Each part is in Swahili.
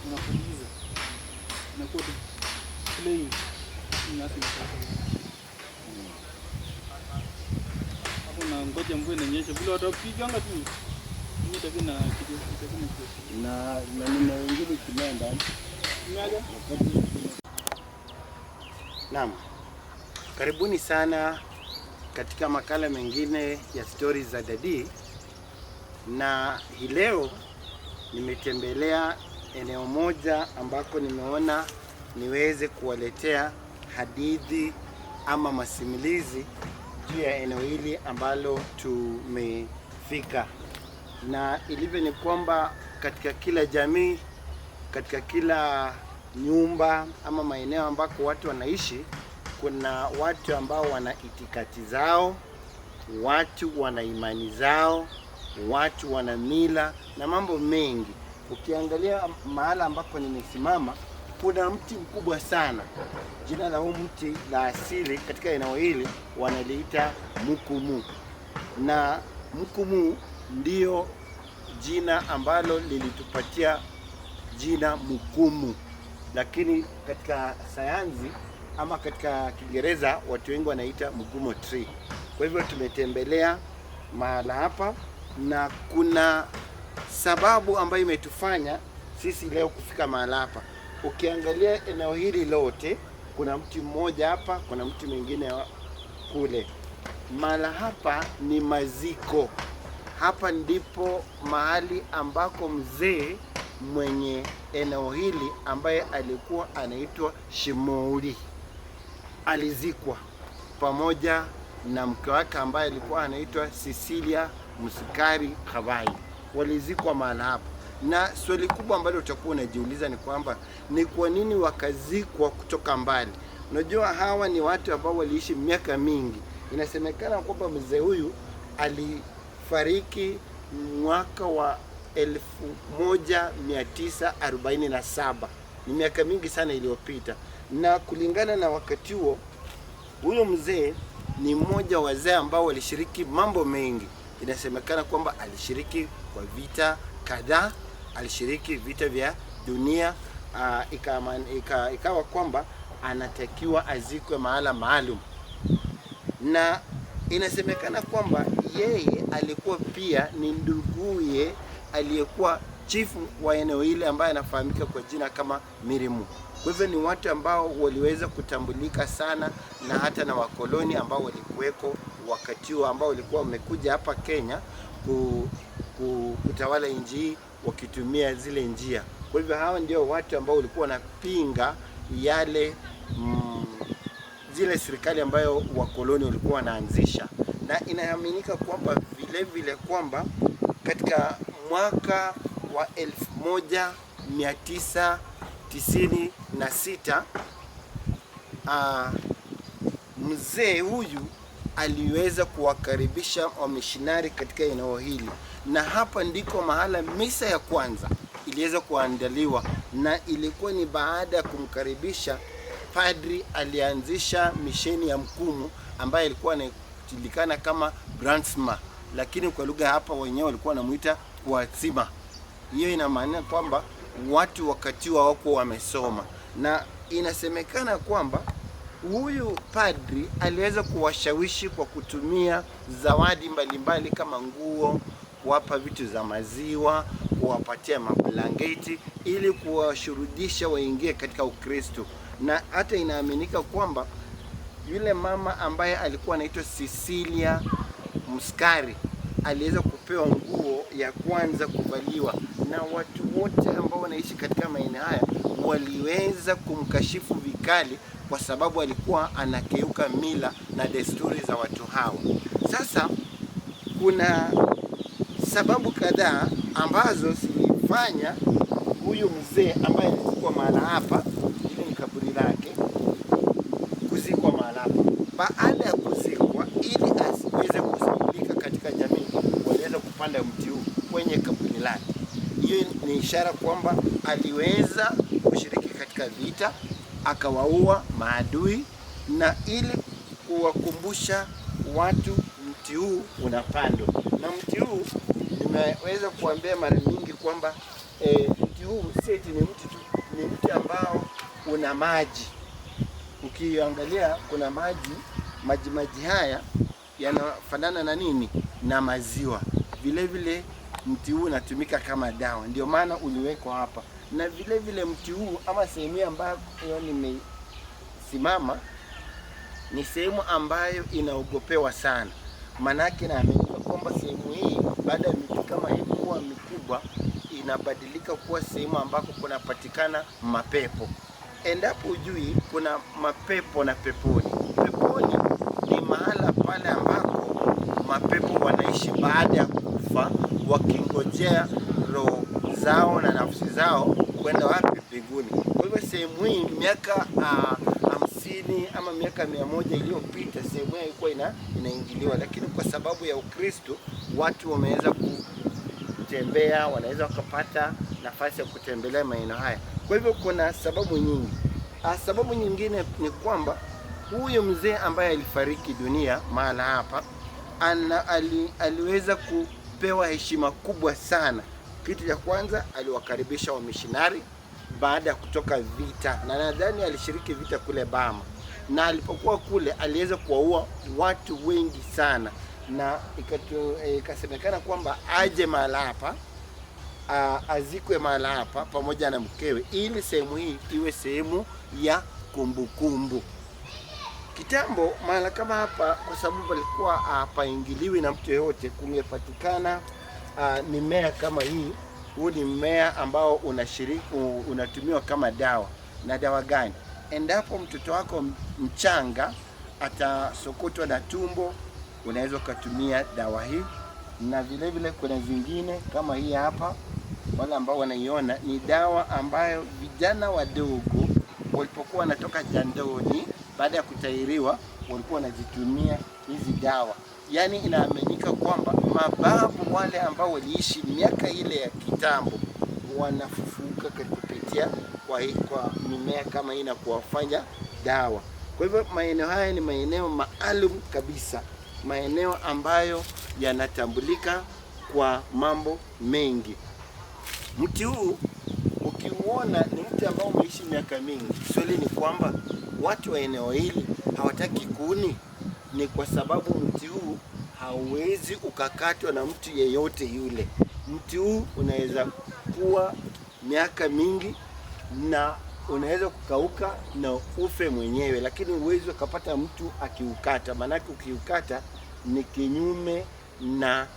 unapuliza, unakuwa plain nyasi hapo, na ngoja mvua inanyesha vile watapiganga tu mimi na kitu na nina wengine kimenda mmoja. Naam, karibuni sana katika makala mengine ya stories za Daddy. Na hii leo nimetembelea eneo moja ambako nimeona niweze kuwaletea hadithi ama masimulizi juu ya eneo hili ambalo tumefika. Na ilivyo ni kwamba katika kila jamii, katika kila nyumba ama maeneo ambako watu wanaishi, kuna watu ambao wana itikadi zao, watu wana imani zao, watu wana mila na mambo mengi. Ukiangalia mahala ambako nimesimama, kuna mti mkubwa sana. Jina la huu mti la asili katika eneo hili wanaliita mukumu. Na mukumu ndio jina ambalo lilitupatia jina mukumu. Lakini katika sayansi ama katika Kiingereza watu wengi wanaita mugumo tree. Kwa hivyo tumetembelea mahala hapa na kuna sababu ambayo imetufanya sisi leo kufika mahala hapa. Ukiangalia eneo hili lote, kuna mti mmoja hapa, kuna mti mwingine kule. Mahala hapa ni maziko. Hapa ndipo mahali ambako mzee mwenye eneo hili ambaye alikuwa anaitwa Shimoli alizikwa pamoja na mke wake ambaye alikuwa anaitwa Cecilia Musikari Kabai. Walizikwa mahali hapa. Na swali kubwa ambalo utakuwa unajiuliza ni kwamba ni kwa nini wakazikwa kutoka mbali? Unajua hawa ni watu ambao waliishi miaka mingi. Inasemekana kwamba mzee huyu alifariki mwaka wa 1947. Ni miaka mingi sana iliyopita. Na kulingana na wakati huo, huyo mzee ni mmoja wa wazee ambao walishiriki mambo mengi. Inasemekana kwamba alishiriki kwa vita kadhaa, alishiriki vita vya dunia. Ikawa kwamba anatakiwa azikwe mahala maalum. Na inasemekana kwamba yeye alikuwa pia ni nduguye aliyekuwa chifu wa eneo hili ambaye anafahamika kwa jina kama Mirimu. Kwa hivyo ni watu ambao waliweza kutambulika sana na hata na wakoloni ambao walikuweko wakati huo, ambao walikuwa wamekuja hapa Kenya kutawala nchi hii wakitumia zile njia. Kwa hivyo hawa ndio watu ambao walikuwa wanapinga yale zile serikali ambayo wakoloni walikuwa wanaanzisha. Na inaaminika kwamba vile vile kwamba katika mwaka wa 1996 mzee huyu aliweza kuwakaribisha wamishinari katika eneo hili, na hapa ndiko mahala misa ya kwanza iliweza kuandaliwa. Na ilikuwa ni baada ya kumkaribisha padri alianzisha misheni ya Mkumu ambaye alikuwa anajulikana kama Brandsma, lakini kwa lugha hapa wenyewe walikuwa wanamuita Kwatsima. Hiyo ina maana kwamba watu wakati wako wamesoma. Na inasemekana kwamba huyu padri aliweza kuwashawishi kwa kutumia zawadi mbalimbali kama nguo, kuwapa vitu za maziwa, kuwapatia mablanketi ili kuwashurudisha waingie katika Ukristo. Na hata inaaminika kwamba yule mama ambaye alikuwa anaitwa Cecilia Musikari aliweza kupewa nguo ya kwanza kuvaliwa, na watu wote ambao wanaishi katika maeneo haya waliweza kumkashifu vikali kwa sababu alikuwa anakeuka mila na desturi za watu hao. Sasa kuna sababu kadhaa ambazo zilifanya huyu mzee ambaye alikuwa mahala hapa, ile ni kaburi lake, kuzikwa mahala hapa. Baada ya kuzikwa, ili asiweze kusambulika katika jamii, waliweza kupanda mti huu kwenye kaburi lake. Hiyo ni ishara kwamba aliweza kushiriki katika vita, akawaua maadui, na ili kuwakumbusha watu mti huu unapandwa. Na mti huu nimeweza kuambia mara nyingi kwamba mti huu si eti ni mti tu kuna maji. Ukiangalia kuna maji haya yanafanana na nini? Na maziwa. Vile vile mti huu unatumika kama dawa, ndio maana uliwekwa hapa. Na vile vile mti huu ama sehemu ambayo nimesimama ni sehemu ambayo inaogopewa sana. Manake naamini kwamba sehemu hii baada ya miti kama hii kuwa mikubwa inabadilika kuwa sehemu ambako kunapatikana mapepo. Endapo ujui, kuna mapepo na peponi. Peponi ni mahala pale ambako mapepo wanaishi baada ya kufa, wakingojea roho zao na nafsi zao kwenda wapi? Mbinguni. Kwa hivyo sehemu hii miaka 50 ama miaka 100 iliyopita sehemu hii ilikuwa inaingiliwa, lakini kwa sababu ya Ukristo watu wameweza kutembea, wanaweza wakapata nafasi ya kutembelea maeneo haya. Kwa hivyo kuna sababu nyingi. Sababu nyingine ni kwamba huyo mzee ambaye alifariki dunia mahala hapa aliweza kupewa heshima kubwa sana. Kitu cha kwanza, aliwakaribisha wamishinari baada ya kutoka vita, na nadhani alishiriki vita kule Bama, na alipokuwa kule aliweza kuwaua watu wengi sana, na ikasemekana kwamba aje mahala hapa azikwe mahala hapa pamoja na mkewe, ili sehemu hii iwe sehemu ya kumbukumbu. Kitambo mahala kama hapa, kwa sababu palikuwa hapaingiliwi na mtu yeyote, kungepatikana mimea kama hii. Huu ni mmea ambao unatumiwa kama dawa. Na dawa gani? Endapo mtoto wako mchanga atasokotwa na tumbo, unaweza ukatumia dawa hii. Na vile vile kuna zingine kama hii hapa, wale ambao wanaiona, ni dawa ambayo vijana wadogo walipokuwa wanatoka jandoni baada ya kutahiriwa walikuwa wanazitumia hizi dawa. Yaani inaaminika kwamba mababu wale ambao waliishi miaka ile ya kitambo wanafufuka kupitia kwa mimea kama hii na kuwafanya dawa. Kwa hivyo maeneo haya ni maeneo maalum kabisa, maeneo ambayo yanatambulika kwa mambo mengi. Mti huu ukiuona ni mti ambao umeishi miaka mingi. Swali ni kwamba watu wa eneo hili hawataki kuni. Ni kwa sababu mti huu hauwezi ukakatwa na mtu yeyote yule. Mti huu unaweza kuwa miaka mingi na unaweza kukauka na ufe mwenyewe, lakini huwezi ukapata mtu akiukata. Maanake ukiukata ni kinyume na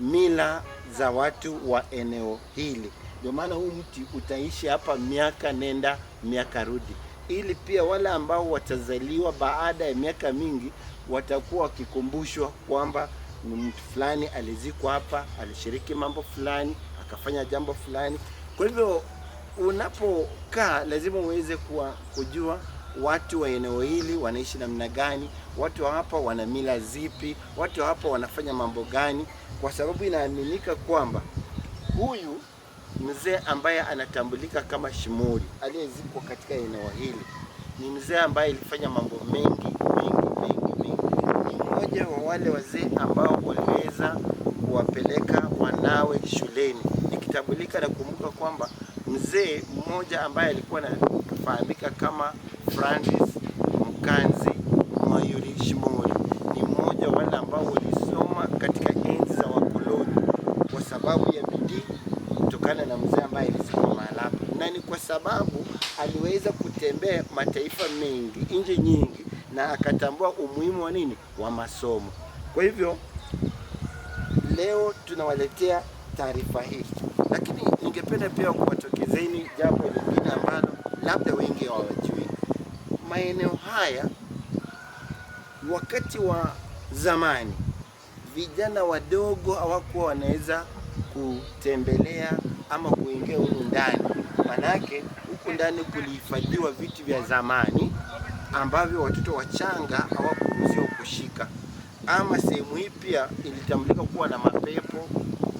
mila za watu wa eneo hili. Ndio maana huu mti utaishi hapa miaka nenda miaka rudi, ili pia wale ambao watazaliwa baada ya miaka mingi watakuwa wakikumbushwa kwamba ni mtu fulani alizikwa hapa, alishiriki mambo fulani, akafanya jambo fulani. Kwa hivyo unapokaa lazima uweze kujua watu wa eneo hili wanaishi namna gani, watu hapa wana mila zipi, watu hapa wanafanya mambo gani, kwa sababu inaaminika kwamba huyu mzee ambaye anatambulika kama Shimuri aliyezikwa katika eneo hili ni mzee ambaye alifanya mambo mengi. Ni mmoja wa wale wazee ambao waliweza kuwapeleka wanawe shuleni. Ikitambulika na kumbuka kwamba mzee mmoja ambaye alikuwa anafahamika kama Francis Mkanzi Mayuri Shimuri ni mmoja wale ambao walisoma katika enzi za wakoloni kwa sababu ya bidii kutokana na mzee ambaye alizikwa mahali hapa, na ni kwa sababu aliweza kutembea mataifa mengi, nchi nyingi, na akatambua umuhimu wa nini? Wa masomo. Kwa hivyo leo tunawaletea taarifa hii, lakini ningependa pia kuwatokezeni jambo lingine ambalo labda wengi hawajui. Maeneo haya wakati wa zamani vijana wadogo hawakuwa wanaweza kutembelea ama kuingia huko ndani. Manake huko ndani kulihifadhiwa vitu vya zamani ambavyo watoto wachanga hawakuruhusiwa kushika. Ama sehemu hii pia ilitambulika kuwa na mapepo,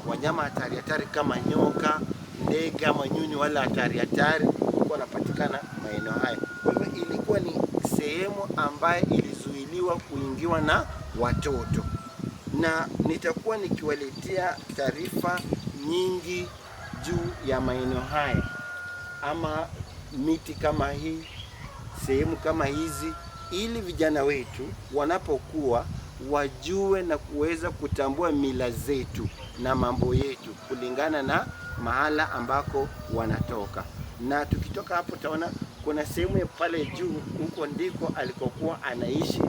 wanyama hatari kama nyoka, ndege ama nyuni wala hatari walikuwa wanapatikana maeneo haya. Kwa hivyo ilikuwa ni sehemu ambayo ilizuiliwa kuingiwa na watoto. Na nitakuwa nikiwaletea taarifa nyingi juu ya maeneo haya, ama miti kama hii, sehemu kama hizi, ili vijana wetu wanapokuwa wajue na kuweza kutambua mila zetu na mambo yetu kulingana na mahala ambako wanatoka. Na tukitoka hapo taona kuna sehemu pale juu, huko ndiko alikokuwa anaishi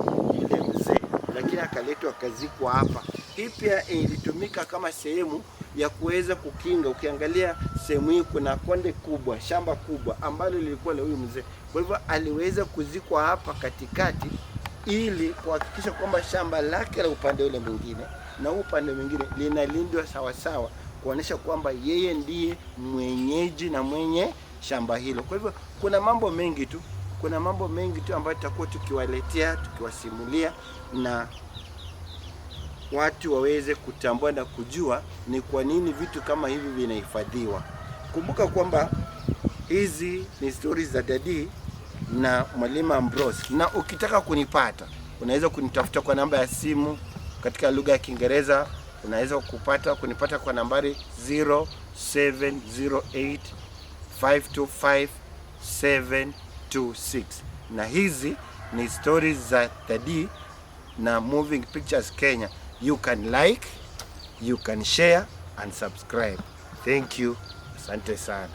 yule mzee, lakini akaletwa akazikwa hapa. Hii pia ilitumika kama sehemu ya kuweza kukinga. Ukiangalia sehemu hii kuna konde kubwa, shamba kubwa ambalo lilikuwa la huyu mzee. Kwa hivyo aliweza kuzikwa hapa katikati ili kuhakikisha kwamba shamba lake la upande ule mwingine na upande mwingine linalindwa sawa sawa, kuonesha kwamba yeye ndiye mwenyeji na mwenye shamba hilo. Kwa hivyo kuna mambo mengi tu ambayo tutakuwa tukiwaletea, tukiwasimulia, na watu waweze kutambua na kujua ni kwa nini vitu kama hivi vinahifadhiwa. Kumbuka kwamba hizi ni stories za Daddy na Mwalimu Ambrose, na ukitaka kunipata unaweza kunitafuta kwa namba ya simu katika lugha ya Kiingereza. Unaweza kunipata kwa nambari 0708525726, na hizi ni stories za Daddy na Moving Pictures Kenya. You can like, you can share and subscribe. Thank you. Asante sana.